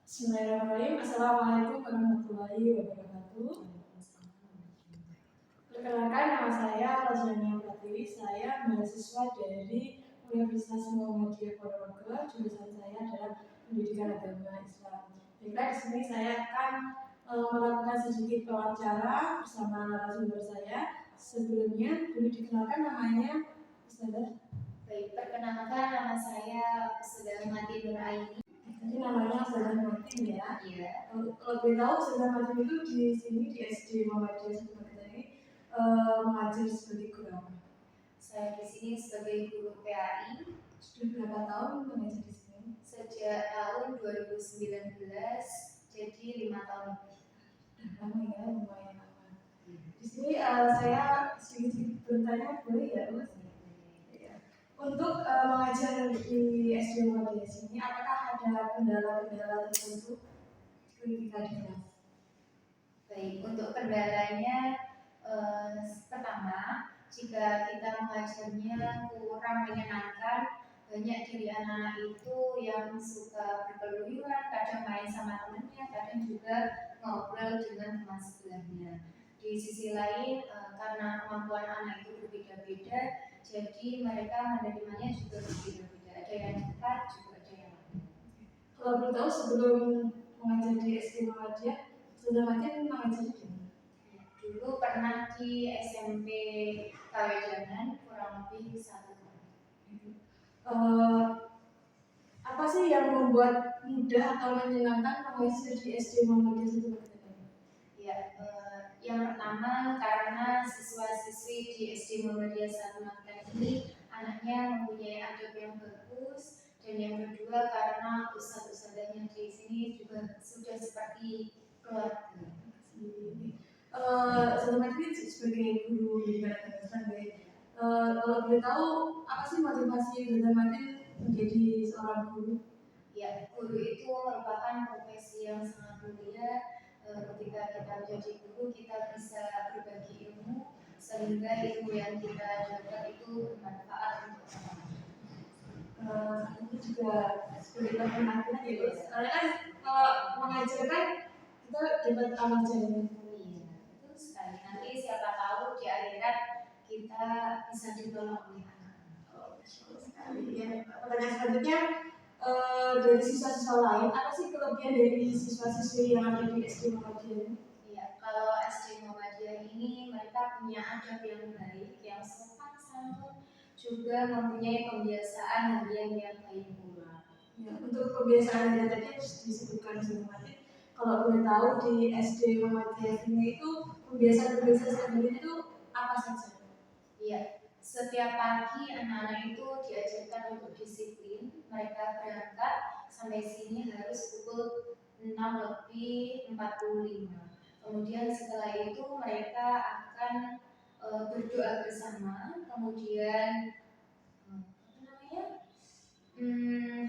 Bismillahirrahmanirrahim. Assalamualaikum warahmatullahi wabarakatuh. Perkenalkan, nama saya Rajania Pratiwi. Saya mahasiswa dari Universitas Muhammadiyah Ponorogo. Jurusan saya adalah Pendidikan Agama Islam. Baiklah, di sini saya akan melakukan sedikit wawancara bersama narasumber saya. Sebelumnya, boleh dikenalkan namanya, Ustazah? Baik, perkenalkan nama saya Ustazah Mati Nur Aini. Jadi namanya Ustazah Mati ya? Iya. Kalau boleh tahu, Ustazah Mati itu di sini di SD Muhammadiyah Sumatera ini mengajar sebagai guru apa? Saya di sini sebagai guru PAI. Sudah berapa tahun mengajar di sini? Sejak tahun 2019, jadi 5 tahun lebih. Lama ya, lumayan lama. Di sini saya sedikit bertanya, boleh ya, Mas? Untuk mengajar di SD Muhammadiyah sini, apakah ada kendala-kendala tertentu ketika di kelas? Baik, untuk kendalanya pertama, jika kita mengajarnya kurang menyenangkan, banyak dari anak-anak itu yang suka berkeluyuran, kadang main sama temannya, kadang juga ngobrol dengan teman sebelahnya. Di sisi lain, karena kemampuan anak itu berbeda-beda, jadi mereka menerimanya juga berbeda-beda. Ada yang cepat, juga ada yang lambat. Kalau boleh tahu, sebelum mengajar di SD Muhammadiyah, sudah makin mengajar di mana? Dulu pernah di SMP Kawedanan kurang lebih 1 tahun. Apa sih yang membuat mudah atau menyenangkan mengajar di SD Muhammadiyah Sumatera? Ya, yang pertama karena siswa-siswi di SD Muhammadiyah Sumatera ini anaknya mempunyai adab yang bagus, dan yang kedua karena ustadz-ustadznya di sini juga sudah seperti keluarga. Selamat ini sebagai guru di Islam, kalau boleh tahu apa sih motivasi Selamat menjadi seorang guru? Ya, guru itu merupakan profesi yang sangat mulia. Ketika kita menjadi guru, kita bisa berbagi ilmu sehingga ilmu yang kita dapat itu bermanfaat untuk orang. Ini juga sebagai penampilan ya, guys. Karena kan kalau mengajarkan kita dapat amal jariah. Iya, betul sekali. Nanti siapa tahu di akhirat kita bisa ditolong oleh anak. Ya. Pertanyaan selanjutnya, dari siswa-siswa lain, apa sih kelebihan dari siswa-siswi yang ada di SD Muhammadiyah? Iya, kalau SD Muhammadiyah ini mereka punya adab yang baik, yang sopan santun, juga mempunyai kebiasaan harian yang baik pula. Ya, untuk kebiasaan yang tadi disebutkan sebelumnya, kalau boleh tahu di SD Muhammadiyah ini itu kebiasaan-kebiasaan sehari-hari itu apa saja? Iya, setiap pagi anak-anak itu diajarkan untuk disiplin. Mereka berangkat sampai sini harus pukul 6:45. Kemudian setelah itu mereka akan berdoa bersama, kemudian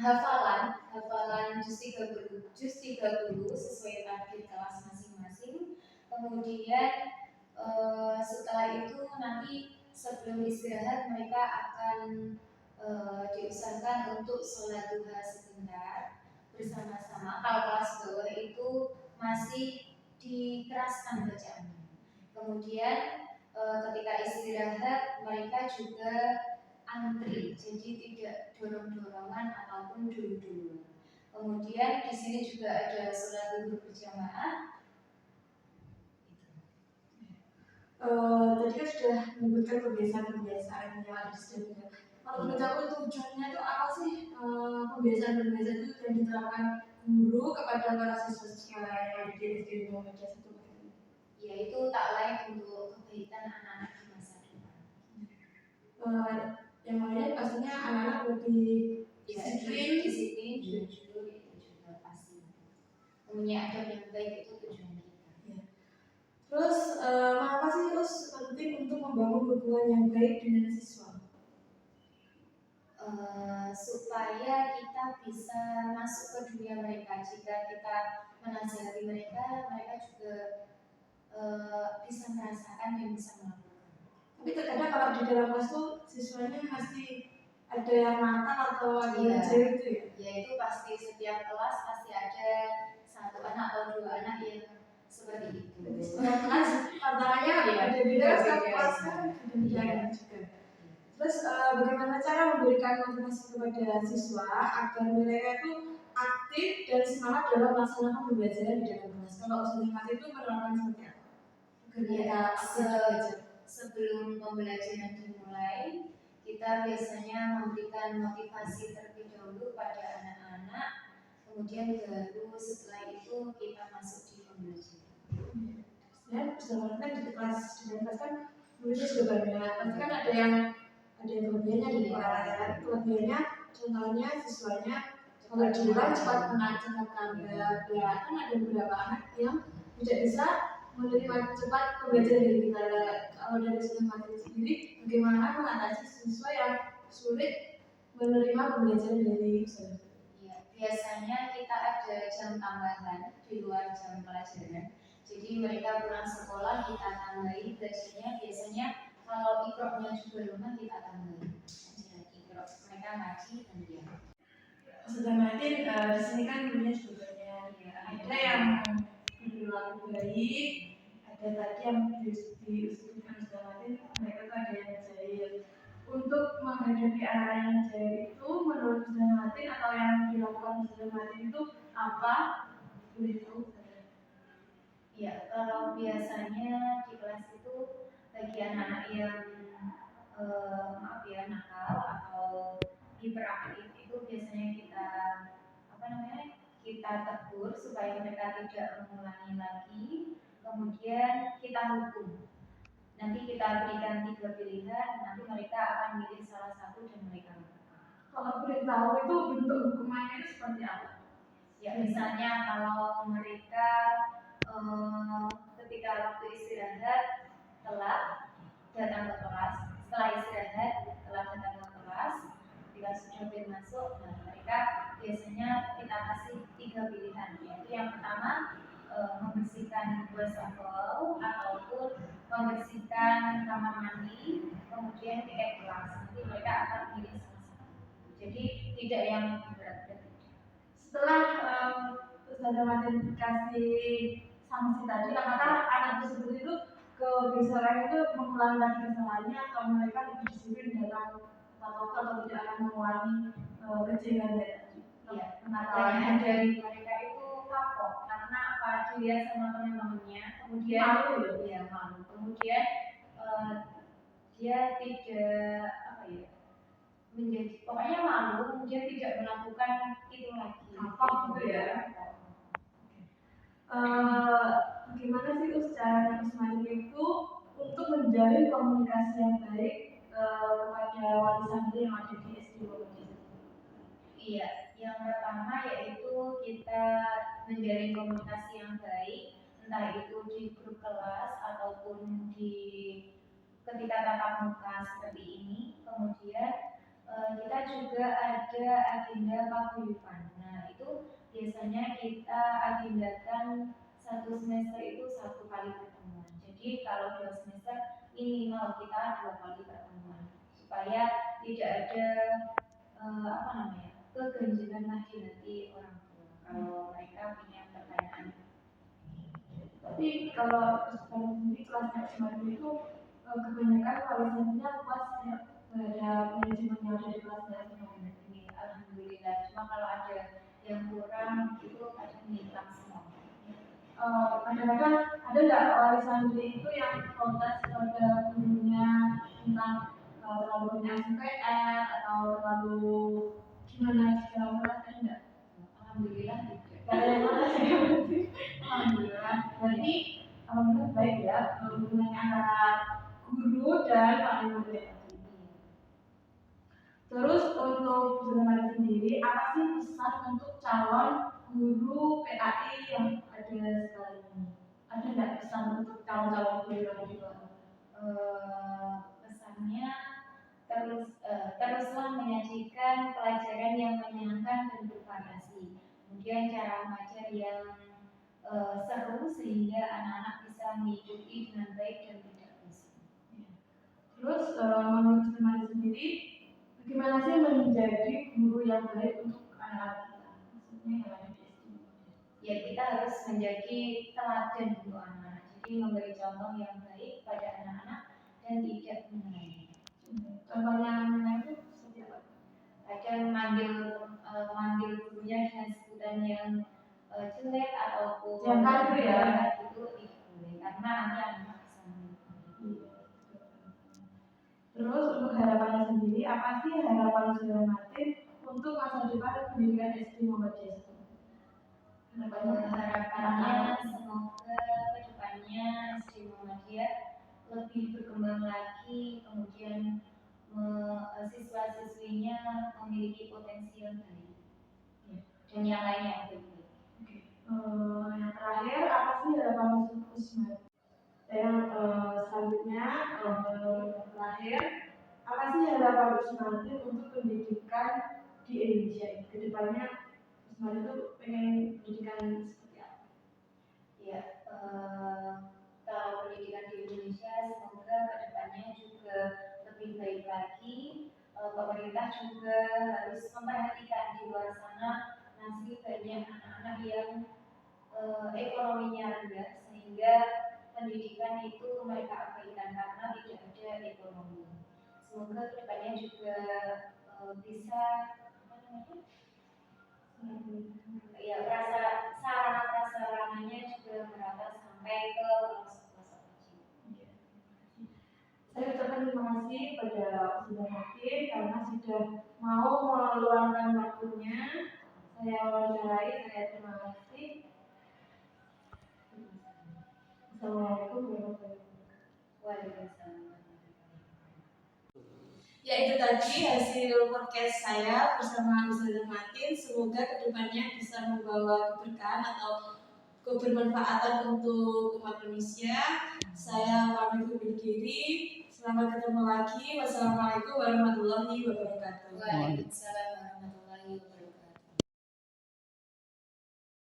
hafalan juz 30 sesuai target kelas masing-masing. Kemudian setelah itu nanti sebelum istirahat mereka akan diusahakan untuk sholat duha sebentar bersama-sama. Kalau kelas bawah itu masih dikeraskan bacaannya. Kemudian ketika istirahat mereka juga antri, jadi tidak dorong-dorongan ataupun dulu-dulu. Kemudian di sini juga ada sholat duhur berjamaah. Tadi kan sudah menyebutkan kebiasaan-kebiasaan yang ada di sini. Kalau boleh tahu tujuannya itu apa sih, kebiasaan-kebiasaan itu yang diterapkan guru kepada para siswa-siswa yang ada di SD Muhammadiyah Sumatera? Yaitu tak lain untuk kebaikan anak-anak di masa depan. Yang lainnya pastinya anak-anak lebih disiplin, jujur itu juga pasti. Punya adab yang baik itu tujuan kita. Ya. Terus mengapa sih penting untuk membangun hubungan yang baik dengan siswa? Supaya kita bisa masuk ke dunia mereka. Jika kita menasihati mereka, mereka juga bisa merasakan dan bisa melakukan. Tapi terkadang kalau di dalam kelas tuh siswanya masih ada yang nakal atau ada yang jahil itu ya? Ya itu pasti, setiap kelas pasti ada bagaimana cara memberikan motivasi kepada siswa agar mereka itu aktif dan semangat dalam melaksanakan pembelajaran di dalam kelas. Kalau Ustazah Mati itu menerapkan seperti apa? Agar mereka aktif belajar. Sebelum pembelajaran dimulai, kita biasanya memberikan motivasi terlebih dahulu pada anak-anak, kemudian baru setelah itu kita masuk di pembelajaran. Dan Ustazah kan di kelas kan muridnya sudah banyak, pasti kan ada yang kelebihannya di kelas. Kelebihannya contohnya siswanya kalau di luar cepat menang, cepat tanggap, ya kan ada beberapa anak yang tidak bisa menerima cepat pembelajaran dari kita. Kalau dari Ustazah Mati sendiri, bagaimana mengatasi siswa yang sulit menerima pembelajaran dari Ustazah? Ya, biasanya kita ada jam tambahan di luar jam pelajaran. Jadi mereka pulang sekolah kita tambahi belajarnya. Biasanya kalau ikroknya juga lemah kita tambahi ikrok. Mereka ngaji dan dia. Ustazah Mati di sini kan punya juga banyak. Ya, ada yang berlaku baik, ada tadi yang disebutkan Ustazah Mati, mereka tuh ada yang jahil. Untuk menghadapi anak yang jahil itu, menurut Ustazah Mati atau yang dilakukan Ustazah Mati itu apa? Boleh tahu? Ya, kalau biasanya di kelas itu bagi anak-anak yang nakal atau hiperaktif itu biasanya kita tegur supaya mereka tidak mengulangi lagi, kemudian kita hukum. Nanti kita berikan 3 pilihan, nanti mereka akan milih salah satu dan mereka lakukan. Kalau boleh tahu itu bentuk hukumannya itu seperti apa? Ya, misalnya kalau mereka ketika waktu istirahat telat datang ke kelas, setelah istirahat telat datang ke kelas, ketika sudah bel masuk, nah mereka biasanya kita kasih 3 pilihan, yaitu yang pertama membersihkan wastafel ataupun membersihkan kamar mandi, kemudian tiket kelas. Nanti mereka akan pilih salah satu. Jadi tidak yang berat-berat. Setelah Ustazah Mati kasih sanksi tadi, apakah anak tersebut itu kebiasaan itu mengulangi lagi kesalahannya atau mereka lebih disiplin dalam patokan atau tidak akan mengulangi kejadiannya tadi? Iya, kebanyakan dari mereka itu kapok karena apa, dilihat sama teman-temannya, kemudian malu, kemudian dia tidak menjadi pokoknya malu, kemudian tidak melakukan itu lagi. Kapok gitu ya. Gimana sih caranya Usmani itu untuk menjalin komunikasi yang baik kepada wali santri yang ada di SD Muhammadiyah? Iya, yang pertama yaitu kita menjalin komunikasi yang baik, entah itu di grup kelas ataupun di ketika tatap muka seperti ini. Kemudian kita juga ada agenda paguyuban. Nah, itu biasanya kita agendakan satu semester itu 1 kali pertemuan. Jadi kalau 2 semester minimal kita 2 kali pertemuan supaya tidak ada keganjilan lagi nanti orang tua kalau mereka punya pertanyaan. Tapi kalau sendiri kelasnya Usmani itu kebanyakan wali santrinya luas ya, ada manajemen yang ada di kelasnya Usmani. Alhamdulillah, cuma kalau ada yang kurang itu kadang hilang semua. Kadang-kadang ada nggak wali santri itu yang protes kepada gurunya tentang terlalu banyak SPR atau terlalu gimana segala macam, enggak? Alhamdulillah tidak. Alhamdulillah. Berarti alhamdulillah baik ya hubungannya antara guru dan wali murid. Terus untuk Ustazah sendiri, apa sih pesan untuk calon guru PAI yang ada sekarang ini? Ada nggak pesan untuk calon-calon guru yang ada di luar? Pesannya teruslah menyajikan pelajaran yang menyenangkan dan bervariasi. Kemudian cara mengajar yang seru sehingga anak-anak bisa mengikuti dengan baik dan tidak bosan. Terus menurut teman sendiri, bagaimana sih menjadi guru yang baik untuk anak-anak kita? Maksudnya yang ada di SD. Ya, kita harus menjadi teladan untuk anak-anak. Jadi memberi contoh yang baik pada anak-anak dan tidak mengulangi. Contohnya menang itu seperti apa? Kadang manggil gurunya dengan sebutan yang jelek ataupun Jangan itu ya. itu tidak boleh karena nanti anak bisa menilai. Terus untuk harapannya sendiri, apa sih harapan saudara Martin untuk masa depan pendidikan SD Muhammadiyah? Harapannya semoga kedepannya SD Muhammadiyah lebih berkembang lagi, kemudian siswa-siswinya memiliki potensi yang baik dan yang lainnya baik. Yang terakhir, apa sih harapan Usman? Yang selanjutnya, terakhir, apa sih harapan Usman untuk pendidikan di Indonesia? Kedepannya Usman itu pengen pendidikan seperti apa? Ya, kalau pendidikan di Indonesia semoga kedepannya juga lebih baik lagi. Pemerintah juga harus memperhatikan di luar sana masih banyak anak-anak yang ekonominya rendah sehingga pendidikan itu mereka abaikan karena tidak ada ekonomi. Semoga kedepannya juga bisa ya sarana prasarananya juga merata sampai ke pelosok-pelosok kecil. Saya ucapkan terima kasih kepada Saudara Hakim karena sudah mau meluangkan waktunya. Saya wawancarai, saya terima kasih. Assalamualaikum warahmatullahi wabarakatuh. Waalaikumsalam. Ya, itu tadi hasil podcast saya bersama Saudara Martin. Semoga kedepannya bisa membawa keberkahan atau kebermanfaatan untuk umat manusia. Saya pamit undur diri. Selamat ketemu lagi. Wassalamualaikum warahmatullahi wabarakatuh. Waalaikumsalam warahmatullahi wabarakatuh.